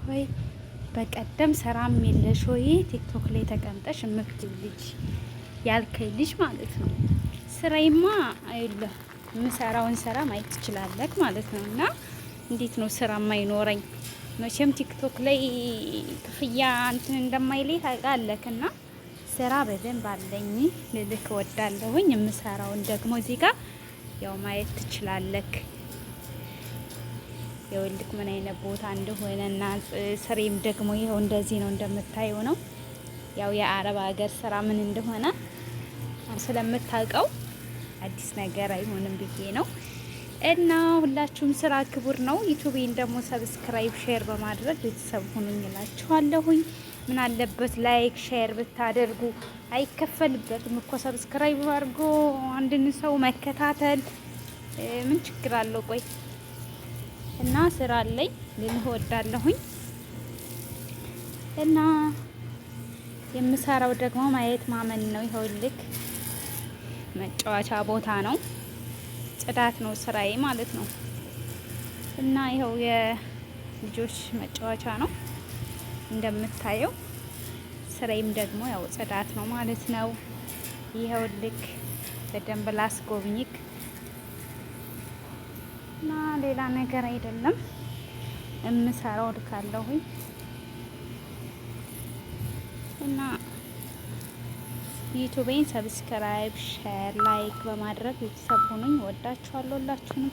ሆይ በቀደም ስራም የለሽ ሆይ ቲክቶክ ላይ ተቀምጠሽ የምትውይ ልጅ ያልከኝ ልጅ ማለት ነው። ስራዬማ አይደለም የምሰራውን ስራ ማየት ትችላለህ ማለት ነው። እና እንዴት ነው ስራ የማይኖረኝ? መቼም ቲክቶክ ላይ ክፍያ እንትን እንደማይለይ ታውቃለህ። እና ስራ በደንብ አለኝ ልልክ እወዳለሁኝ። የምሰራውን ደግሞ እዚህ ጋር ያው ማየት ትችላለህ። የወልክ ምን አይነት ቦታ እንደሆነና ስሬም ደግሞ ይኸው እንደዚህ ነው እንደምታየው ነው። ያው የአረብ ሀገር ስራ ምን እንደሆነ ስለምታውቀው አዲስ ነገር አይሆንም ብዬ ነው። እና ሁላችሁም ስራ ክቡር ነው። ዩቲዩቤን ደግሞ ሰብስክራይብ፣ ሼር በማድረግ ቤተሰብ ሁኑኝ እላችኋለሁኝ። ምን አለበት ላይክ ሼር ብታደርጉ፣ አይከፈልበትም እኮ ሰብስክራይብ አድርጎ አንድን ሰው መከታተል ምን ችግር አለው? ቆይ እና ስራ አለኝ ልልህ እወዳለሁኝ። እና የምሰራው ደግሞ ማየት ማመን ነው። ይኸውልህ መጫወቻ ቦታ ነው፣ ጽዳት ነው ስራዬ ማለት ነው። እና ይኸው የልጆች መጫወቻ ነው እንደምታየው። ስራዬም ደግሞ ያው ጽዳት ነው ማለት ነው። ይኸውልህ በደንብ ላስጎብኝክ እና ሌላ ነገር አይደለም የምሰራው ልካለሁኝ። እና ዩቲዩቤን ሰብስክራይብ፣ ሼር፣ ላይክ በማድረግ ቤተሰብ ሁኑኝ። ወዳችኋለሁ ሁላችሁንም።